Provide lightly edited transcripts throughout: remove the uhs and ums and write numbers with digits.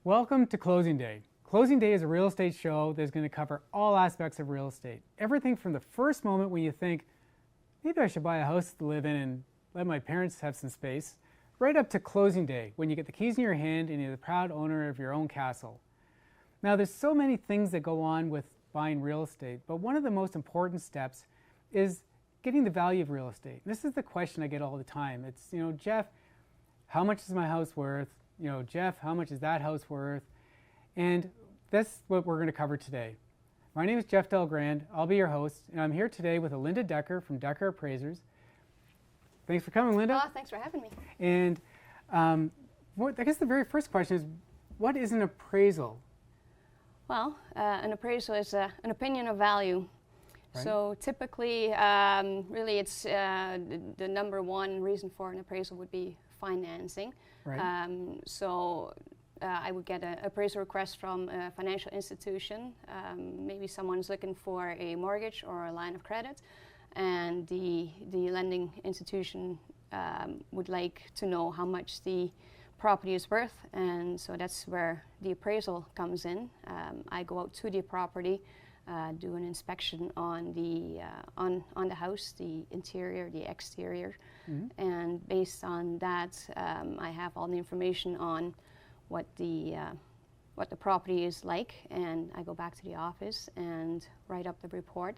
Welcome to Closing Day. Closing Day is a real estate show that's going to cover all aspects of real estate. Everything from the first moment when you think, maybe I should buy a house to live in and let my parents have some space, right up to closing day, when you get the keys in your hand and you're the proud owner of your own castle. Now, there's so many things that go on with buying real estate, but one of the most important steps is getting the value of real estate. This is the question I get all the time. It's, Jeff, how much is my house worth? Jeff, how much is that house worth? And that's what we're going to cover today. My name is Jeff Delgrand. I'll be your host, and I'm here today with Linda Decker from Decker Appraisers. Thanks for coming, Linda. Oh, thanks for having me. And I guess the very first question is, what is an appraisal? Well, an appraisal is an opinion of value. Right. So typically, really it's the number one reason for an appraisal would be financing. Right. I would get an appraisal request from a financial institution. Maybe someone's looking for a mortgage or a line of credit, and the lending institution would like to know how much the property is worth, and so that's where the appraisal comes in. I go out to the property, do an inspection on the house, the interior, the exterior, and based on that, I have all the information on what the property is like, and I go back to the office and write up the report,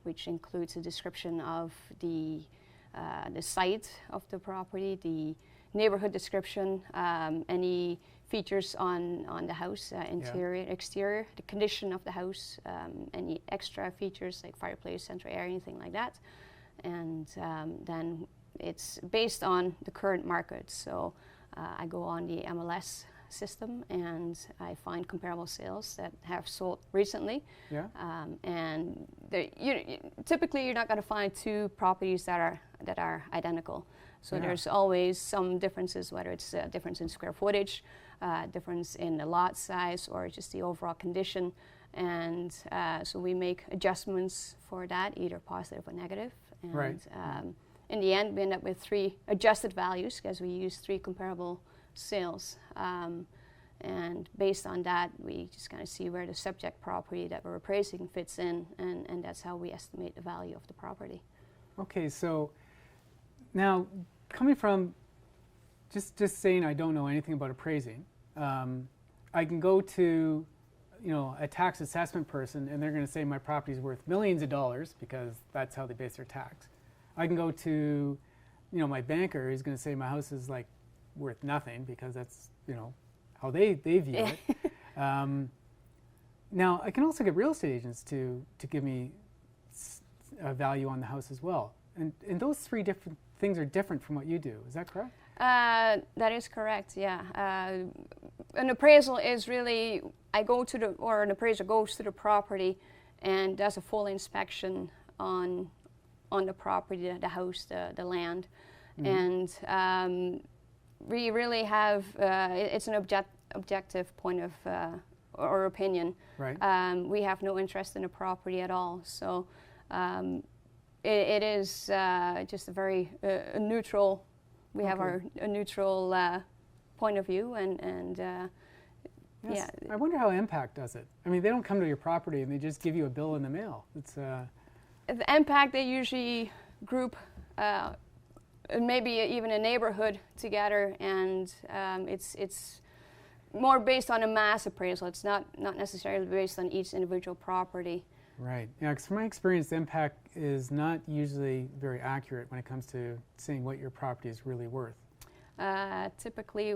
which includes a description of the site of the property, the neighborhood description, any features on the house, interior, exterior, the condition of the house, any extra features like fireplace, central air, anything like that. And then it's based on the current market. So I go on the MLS system and I find comparable sales that have sold recently. Yeah. And typically you're not going to find two properties that are identical. So there's always some differences, whether it's a difference in square footage, difference in the lot size, or just the overall condition. And so we make adjustments for that, either positive or negative. And right. In the end, we end up with 3 adjusted values because we use 3 comparable sales. And based on that, we just kind of see where the subject property that we're appraising fits in, and that's how we estimate the value of the property. Okay, so now coming from just saying I don't know anything about appraising, I can go to a tax assessment person and they're going to say my property is worth millions of dollars because that's how they base their tax. I can go to my banker who's going to say my house is like worth nothing because that's how they view it. Now I can also get real estate agents to give me a value on the house as well, and those 3 different things are different from what you do. Is that correct? That is correct, yeah. An appraisal is really, an appraiser goes to the property and does a full inspection on the property, the house, the land. And we really have, it's an objective point of, or opinion. Right. We have no interest in the property at all. So it is just a very neutral, we have a neutral point of view, and yes. Yeah. I wonder how Impact does it. I mean, they don't come to your property and they just give you a bill in the mail. It's the Impact, they usually group maybe even a neighborhood together, and it's more based on a mass appraisal. It's not necessarily based on each individual property. Right. Yeah, because from my experience, the impact is not usually very accurate when it comes to saying what your property is really worth. Typically,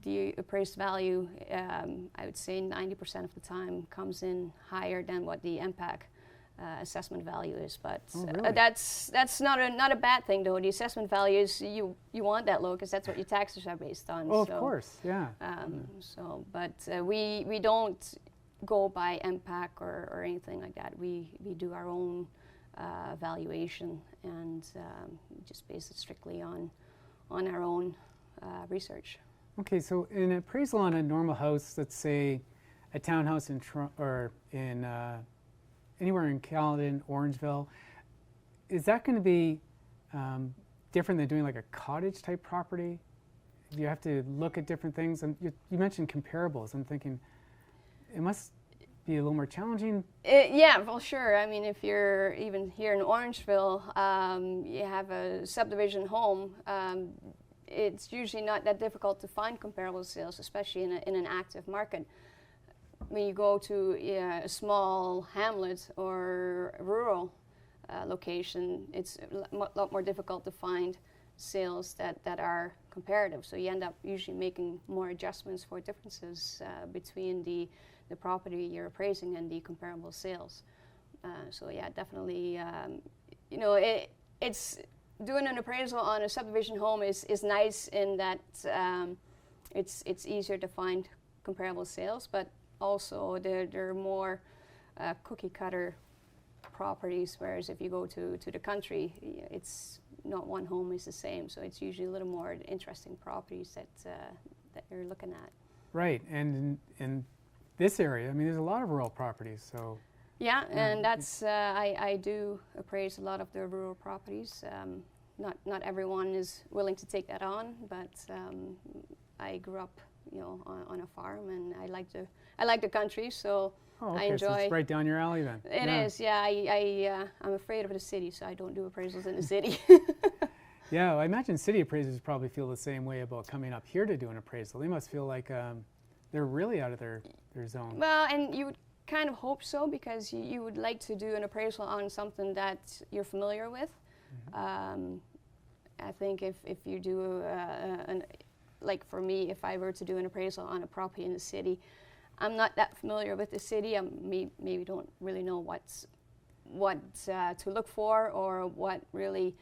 the appraised value, I would say 90% of the time, comes in higher than what the impact assessment value is. But really? That's not a bad thing, though. The assessment value is you want that low because that's what your taxes are based on. Oh, so, of course, yeah. But we don't go by impact or anything like that. We do our own valuation and just base it strictly on our own research. Okay, so in an appraisal on a normal house, let's say a townhouse in anywhere in Caledon, Orangeville, is that going to be different than doing like a cottage type property? you have to look at different things. And you mentioned comparables. I'm thinking it must be a little more challenging. Yeah, well, sure. I mean, if you're even here in Orangeville, you have a subdivision home. It's usually not that difficult to find comparable sales, especially in an active market. When you go to a small hamlet or rural location, it's a lot more difficult to find sales that are comparative. So you end up usually making more adjustments for differences between the property you're appraising and the comparable sales. So yeah, definitely, you know, it's doing an appraisal on a subdivision home is nice in that it's easier to find comparable sales, but also there are more cookie cutter properties, whereas if you go to the country, it's not one home is the same, so it's usually a little more interesting properties that you're looking at. Right, and in this area, I mean, there's a lot of rural properties, so. Yeah, and that's, I do appraise a lot of the rural properties. Not everyone is willing to take that on, but I grew up, you know, on a farm, and I like the country, so I enjoy. So it's right down your alley then. It is, yeah. I'm afraid of the city, so I don't do appraisals in the city. Yeah, well, I imagine city appraisers probably feel the same way about coming up here to do an appraisal. They must feel like they're really out of their zone. Well, and you would kind of hope so, because you would like to do an appraisal on something that you're familiar with. Mm-hmm. I think if you do like for me, if I were to do an appraisal on a property in the city, I'm not that familiar with the city. I maybe don't really know what to look for, or what really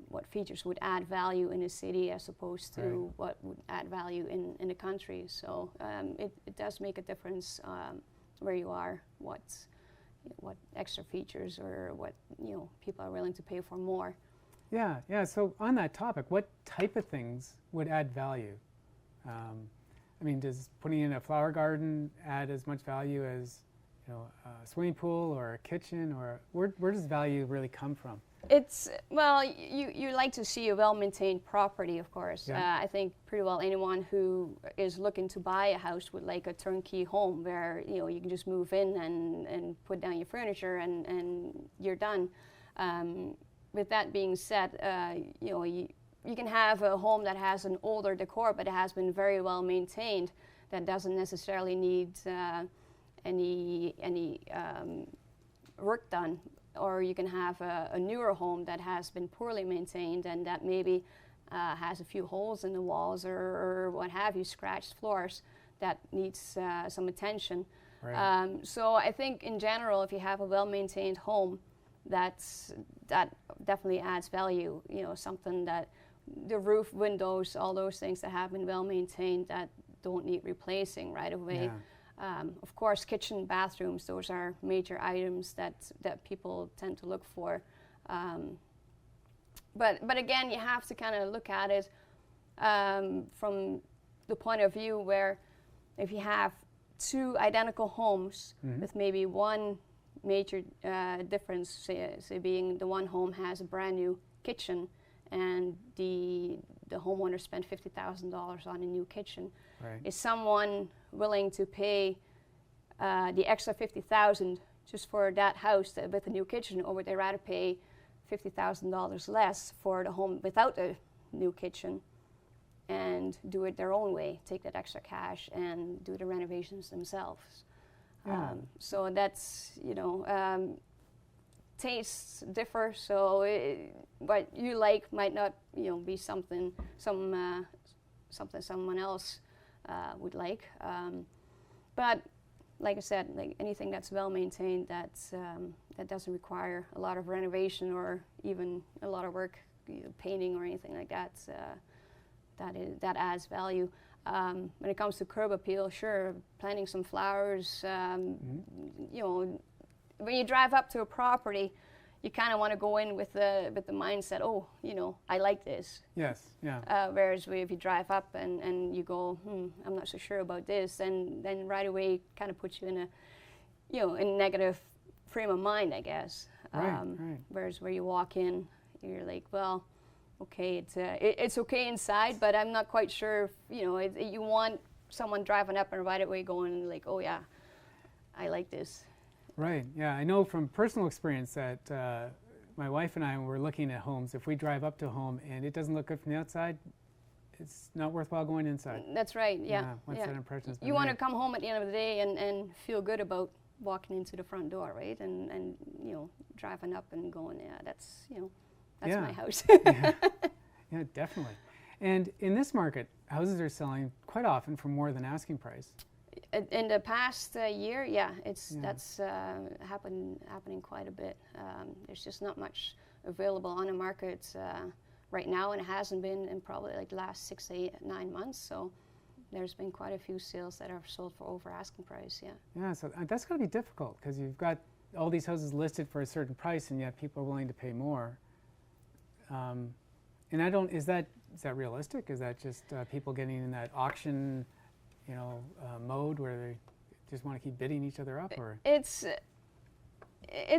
what features would add value in a city as opposed to what would add value in the country. So it does make a difference where you are, what extra features or what people are willing to pay for more. Yeah. So on that topic, what type of things would add value? I mean, does putting in a flower garden add as much value as a swimming pool or a kitchen, or where does value really come from? It's, well, you like to see a well-maintained property, of course. Yeah. I think pretty well anyone who is looking to buy a house would like a turnkey home where you can just move in and put down your furniture and you're done. With that being said, you can have a home that has an older decor, but it has been very well maintained. That doesn't necessarily need any work done. Or you can have a newer home that has been poorly maintained and that maybe has a few holes in the walls or what have you, scratched floors that needs some attention. Right. So I think in general, if you have a well-maintained home, that definitely adds value. Something that the roof, windows, all those things that have been well-maintained that don't need replacing right away. Yeah. Of course, kitchen, bathrooms, those are major items that people tend to look for. But again, you have to kind of look at it from the point of view where if you have two identical homes with maybe one major difference, say being the one home has a brand new kitchen and the homeowner spent $50,000 on a new kitchen. Right. Is someone willing to pay the extra $50,000 just for that house with a new kitchen, or would they rather pay $50,000 less for the home without a new kitchen and do it their own way, take that extra cash and do the renovations themselves? Yeah. So that's, tastes differ, so what you like might not, be something someone else would like. But like I said, like anything that's well maintained, that doesn't require a lot of renovation or even a lot of work, painting or anything like that. That adds value. When it comes to curb appeal, sure, planting some flowers. When you drive up to a property, you kind of want to go in with the mindset, I like this. Yes, yeah. Whereas if you drive up and you go, I'm not so sure about this, then right away kind of puts you in a negative frame of mind, I guess. Right. Whereas where you walk in, you're like, well, okay, it's okay inside, but I'm not quite sure if, you know, you want someone driving up and right away going like, oh yeah, I like this. Right. Yeah, I know from personal experience that my wife and I, when we're looking at homes, if we drive up to a home and it doesn't look good from the outside, it's not worthwhile going inside. That's right. Yeah. Once that impression has been You want to made. come home at the end of the day and feel good about walking into the front door, right? And you know, driving up and going, yeah, that's, you know, that's Yeah. my house. Yeah, definitely. And in this market, houses are selling quite often for more than asking price. In the past year, yeah, Yeah. that's happening quite a bit. There's just not much available on the market right now, and it hasn't been in probably like the last 6, 8, 9 months. So there's been quite a few sales that are sold for over asking price. Yeah. Yeah, so that's going to be difficult because you've got all these houses listed for a certain price, and yet people are willing to pay more. And I don't. Is that realistic? Is that just people getting in that auction, you know, mode where they just want to keep bidding each other up, or? It's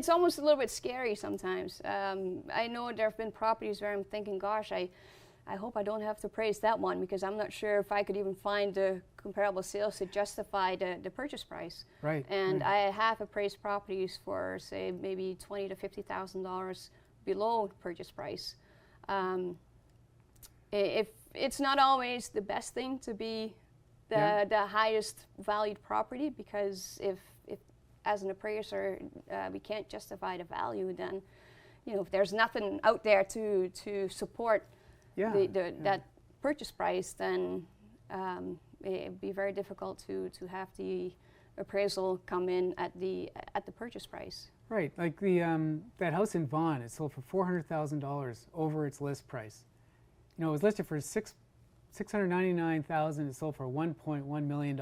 almost a little bit scary sometimes. I know there have been properties where I'm thinking, gosh, I hope I don't have to appraise that one, because I'm not sure if I could even find the comparable sales to justify the purchase price. Right. And right. I have appraised properties for, say, maybe $20,000 to $50,000 below purchase price. If it's not always the best thing to be the highest valued property, because if as an appraiser we can't justify the value, then, you know, if there's nothing out there to support that purchase price, then it'd be very difficult to have the appraisal come in at the purchase price. Right, like the that house in Vaughan, it sold for $400,000 over its list price. You know, it was listed for $699,000. It sold for $1.1 million.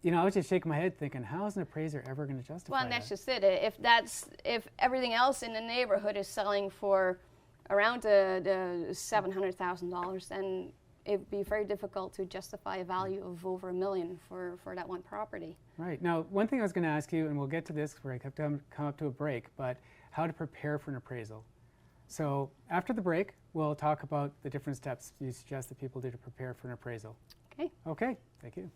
You know, I was just shaking my head thinking, how is an appraiser ever going to justify Well, and that's that? just it. If everything else in the neighborhood is selling for around the $700,000, then it'd be very difficult to justify a value of over $1 million for that one property. Right. Now, one thing I was going to ask you, and we'll get to this where I have to come up to a break, but how to prepare for an appraisal. So after the break, we'll talk about the different steps you suggest that people do to prepare for an appraisal. Okay. Okay. Thank you.